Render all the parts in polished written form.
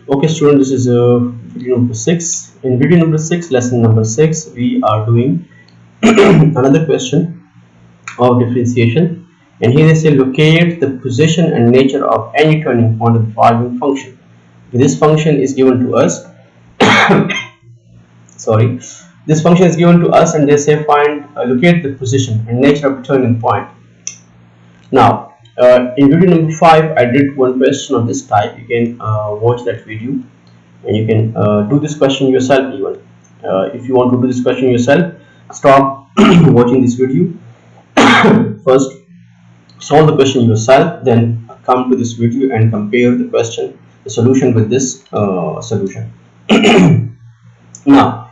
Okay, student, this is video number 6. In video number 6, lesson number 6, we are doing another question of differentiation. And here they say locate the position and nature of any turning point of the following function. This function is given to us. Sorry, this function is given to us, and they say find locate the position and nature of the turning point. Now, in video number 5, I did one question of this type. You can watch that video, and you can do this question yourself even. If you want to do this question yourself, stop watching this video. First, solve the question yourself, then come to this video and compare the solution with this solution. Now,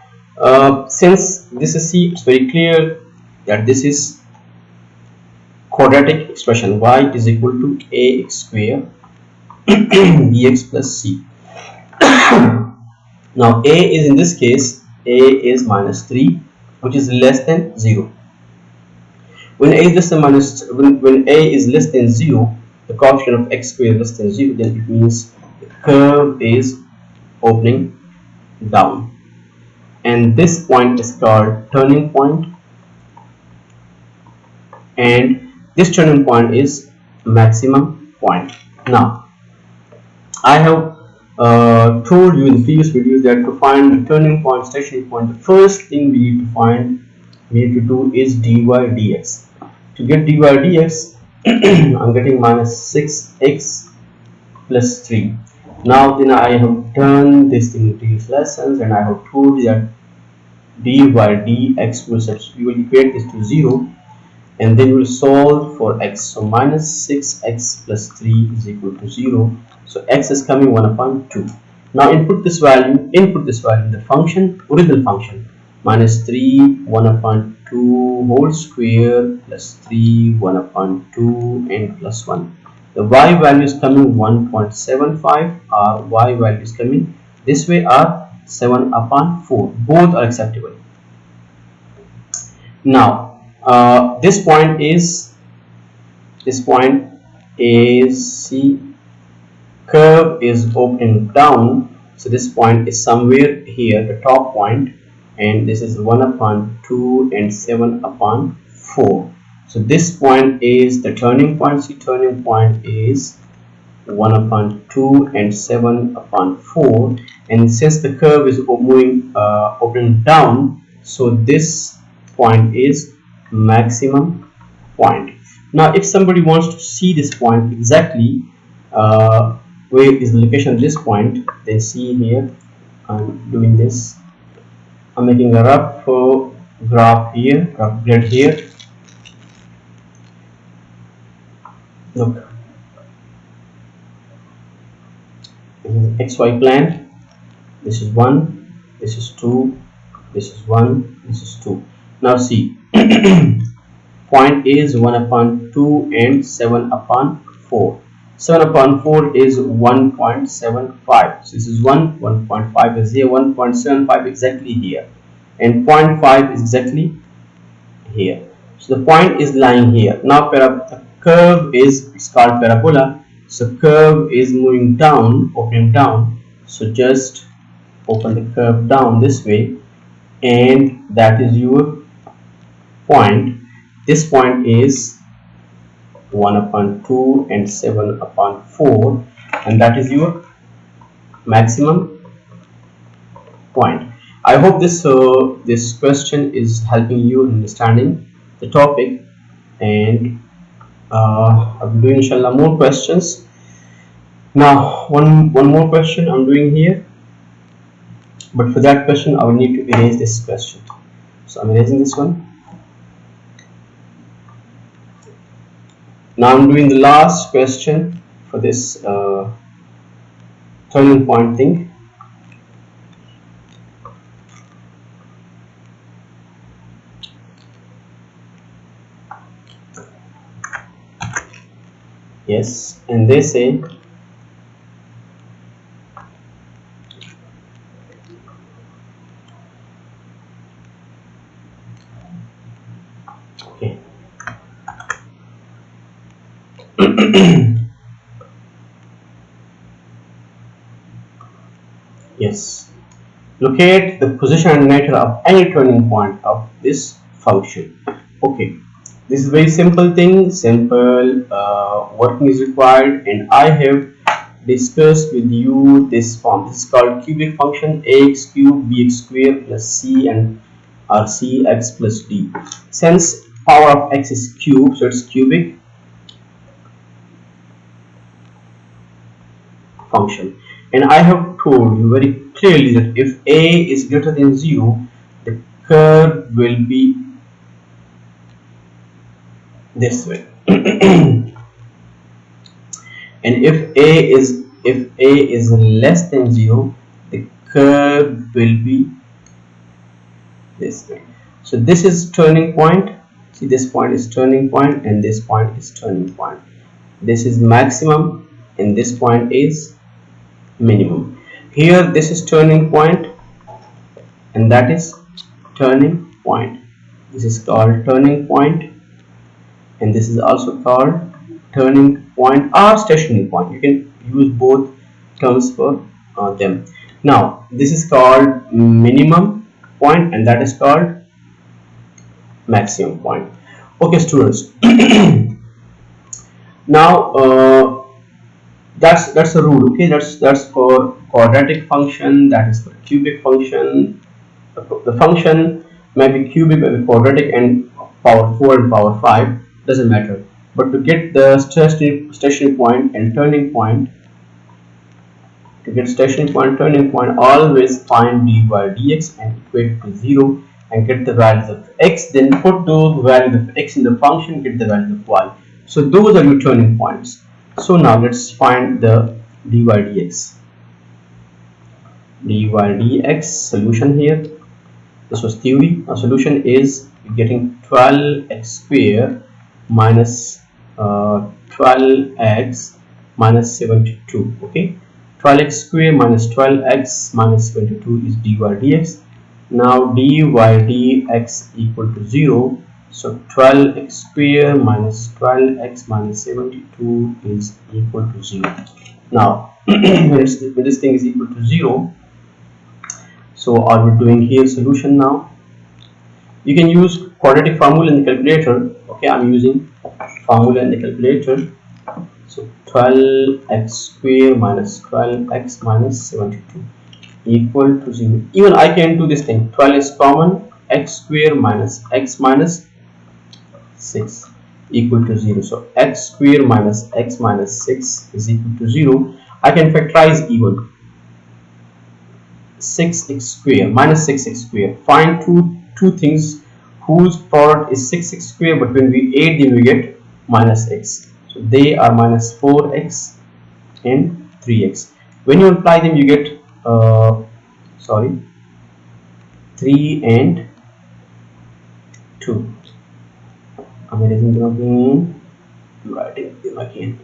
since this is C, it's very clear that this is quadratic expression. Y is equal to ax square bx plus c. Now a is, in this case, a is minus 3, which is less than 0. When a is less than when a is less than 0, the coefficient of x square is less than 0, then it means the curve is opening down, and this point is called turning point, and this turning point is maximum point. Now, I have told you in the previous videos that to find the turning point, stationary point, the first thing we need to do is dy dx. To get dy dx, I'm getting minus 6x plus 3. Now then, I have done this in previous lessons, and I have told you that dy dx we will equate this to 0, and then we'll solve for x. So minus 6x plus 3 is equal to 0. So x is coming 1 upon 2. Now input this value in the function, original function, minus 3 1 upon 2 whole square plus 3 1 upon 2 and plus 1. The y value is coming 1.75, or y value is coming this way are 7 upon 4. Both are acceptable. Now this point is AC, curve is opening down, so this point is somewhere here, the top point, and this is 1 upon 2 and 7 upon 4. So this point is the turning point. See, turning point is 1 upon 2 and 7 upon 4, and since the curve is moving opening down, so this point is maximum point. Now if somebody wants to see this point exactly, where is the location of this point, then see here, I'm doing this, I'm making a rough graph here, rough grid here. Look, this is xy plane, this is 1, this is 2, this is 1, this is 2. Now see, point is 1 upon 2 and 7 upon 4. 7 upon 4 is 1.75. So this is 1.5 is here, 1.75 exactly here, and 0.5 is exactly here. So the point is lying here. Now the curve is, it's called parabola. So curve is moving down, opening down. So just open the curve down this way, and that is your point. This point is 1 upon 2 and 7 upon 4, and that is your maximum point. I hope this this question is helping you in understanding the topic, and I'm doing inshallah more questions. Now one more question I'm doing here, but for that question I will need to erase this question. So I'm erasing this one. Now I'm doing the last question for this turning point thing. Yes, and they say okay. Yes. Locate the position and nature of any turning point of this function. Okay, this is very simple thing. Simple working is required, and I have discussed with you this form. This is called cubic function: ax cube bx square plus c and or cx plus d. Since power of x is cube, so it's cubic function. And I have told you very clearly that if a is greater than 0, the curve will be this way. And if a is less than 0, the curve will be this way. So this is turning point. See, this point is turning point and this point is turning point. This is maximum and this point is minimum. Here this is turning point and that is turning point. This is called turning point, and this is also called turning point or stationary point. You can use both terms for them. Now this is called minimum point and that is called maximum point. Okay, students. Now that's a rule. Okay, that's for quadratic function, that is for cubic function. The function may be cubic, may be quadratic, and power 4 and power 5 doesn't matter. But to get the stationary point and turning point, turning point, always find dy dx and equate it to 0 and get the values of x. Then put those values of x in the function, get the values of y. So those are your turning points. So now let's find the dy dx. dy dx solution here. This was theory. Our solution is getting 12x square minus 12x minus 72. Okay, 12x square minus 12x minus 72 is dy dx. Now dy dx equal to 0. So 12x square minus 12x minus 72 is equal to 0. Now when this thing is equal to 0, so are we doing here solution now? You can use quadratic formula in the calculator. Okay, I'm using formula in the calculator. So 12x square minus 12x minus 72 equal to 0. Even I can do this thing. 12 is common. X square minus x minus 6 equal to 0. So x square minus x minus 6 is equal to 0. I can factorize even. 6x square minus 6x square. Find two things whose product is 6x square, but when we add them we get minus x. So they are minus 4x and 3x. When you apply them you get 3 and 2. I'm erasing them again, writing them again.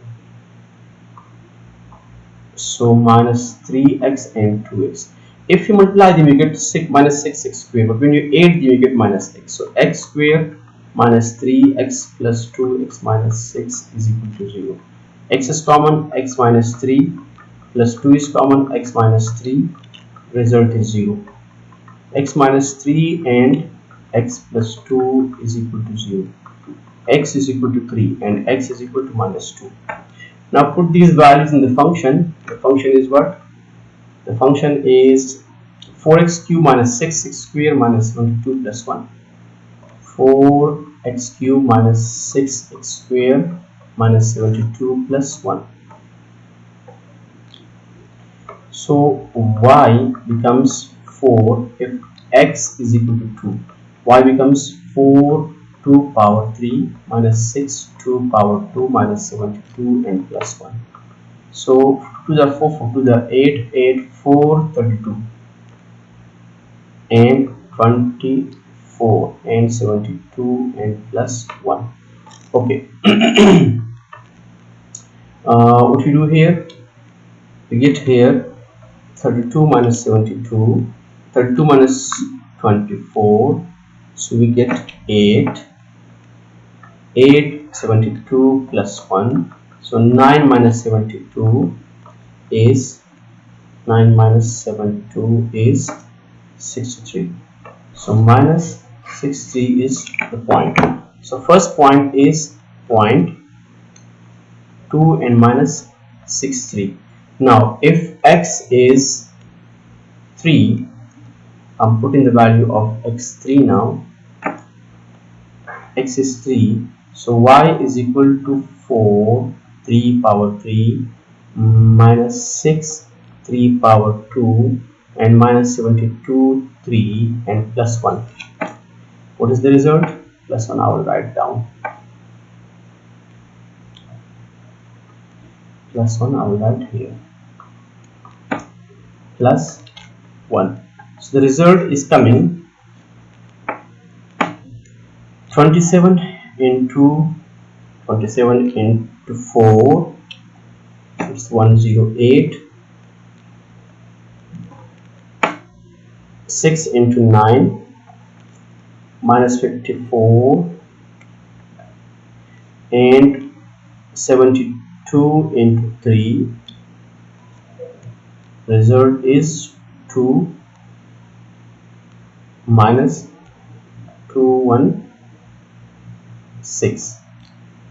So minus 3x and 2x. If you multiply them you get 6 minus 6x square, but when you add them you get minus x. So x square minus 3x plus 2x minus 6 is equal to 0. X is common, x minus 3 plus 2 is common, x minus 3, result is 0. X minus 3 and x plus 2 is equal to 0. X is equal to 3 and x is equal to minus 2. Now put these values in the function. The function is what? The function is 4x cube minus 6x square minus 22 plus 1. 4x cube minus 6x square minus 72 plus 1. So y becomes 4 if x is equal to 2. Y becomes 4 to power 3 minus 6 to power 2 minus 72 and plus 1. So 2 to the 4, 4 to the 8, 8, 4, 32 and 24 and 72 and plus 1. Okay. What we do here, we get here 32 minus 72, 32 minus 24, so we get 8, 8, 72 plus 1, so 9 minus 72 is 9 minus 72 is 63. So minus 63 is the point. So first point is point 2 and minus 63. Now if x is 3, I'm putting the value of x3 now. X is 3, so y is equal to 4, 3 power 3 minus 6, 3 power 2 and minus 72, 3 and plus 1. What is the result? Plus 1. I will write down. Plus 1 I will write here. Plus 1. So the result is coming 27 into 4, it's 108. 6 into 9 minus 54 and 72 into 3. Result is 2 minus 216.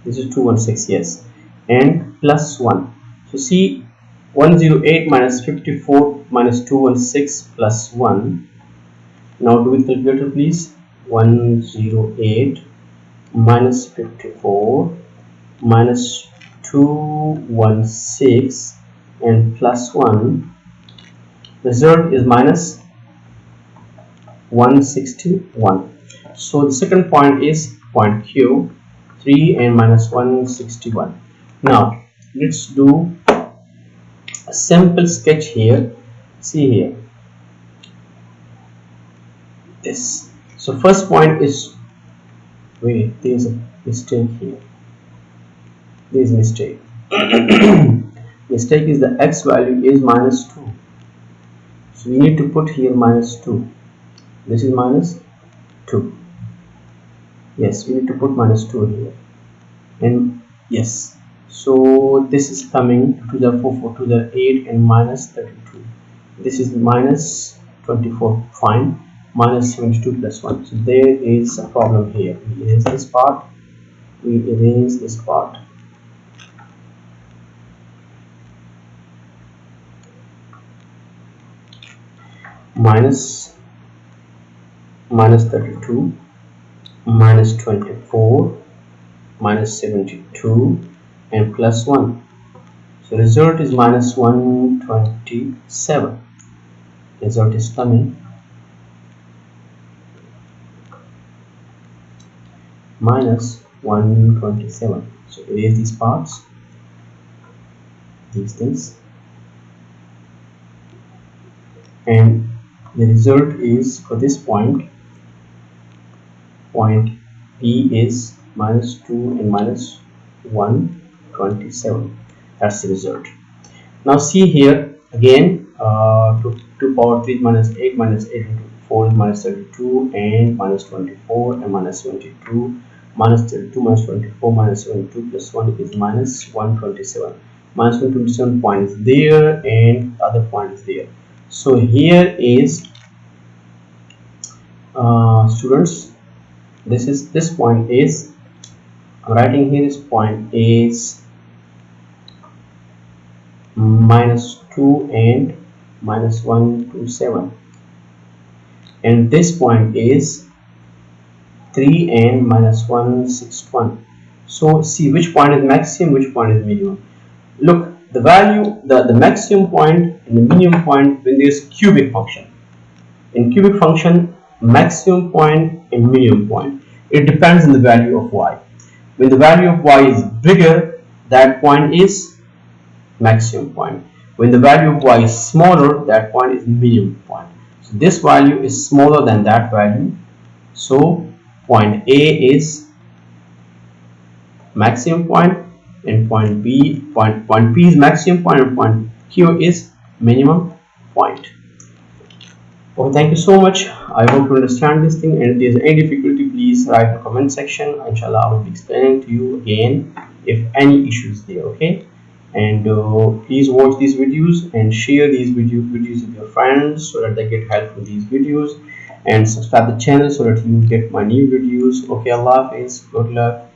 This is 216, yes, and plus 1. So see, 108 minus 54 minus 216 plus 1. Now do with calculator please. 108 minus 54 minus 216 and plus 1. Result is minus 161. So the second point is point Q, 3 and minus 161. Now let's do a simple sketch here. See here, this. So first point is, wait, there is a mistake here. There is a mistake. Mistake is the x value is minus 2. So we need to put here minus 2. This is minus 2. Yes, we need to put minus 2 here. And yes, so this is coming to the 4 to the 8 and minus 32. This is minus 24. Fine. Minus 72 plus 1. So there is a problem here. We erase this part. We erase this part. Minus 32 minus 24 minus 72 and plus 1. So result is minus 127. Result is coming minus 127. So erase these parts, these things, and the result is for this point P is minus 2 and minus 127. That's the result. Now see here again, 2 power 3 minus 8 into 4 is minus 32 and minus 24 and minus 72. Minus 32 minus 24 minus 72 plus 1 is minus 127. Minus 127 point is there and other point is there. So here is students, this point is, I'm writing here, this point is minus 2 and minus 127, and this point is 3 and minus 161. So see which point is maximum, which point is minimum. Look, the value, the maximum point and the minimum point when there is cubic function. In cubic function, maximum point and minimum point, it depends on the value of y. When the value of y is bigger, that point is maximum point. When the value of y is smaller, that point is minimum point. So this value is smaller than that value, so point A is maximum point and point B, point P is maximum point and point Q is minimum point. Okay, thank you so much. I hope you understand this thing, and if there is any difficulty, please write in the comment section. Inshallah, I will be explaining to you again if any issues there. Okay, and please watch these videos and share these videos with your friends so that they get help from these videos, and subscribe the channel so that you get my new videos. Okay, Allah Hafiz, good luck.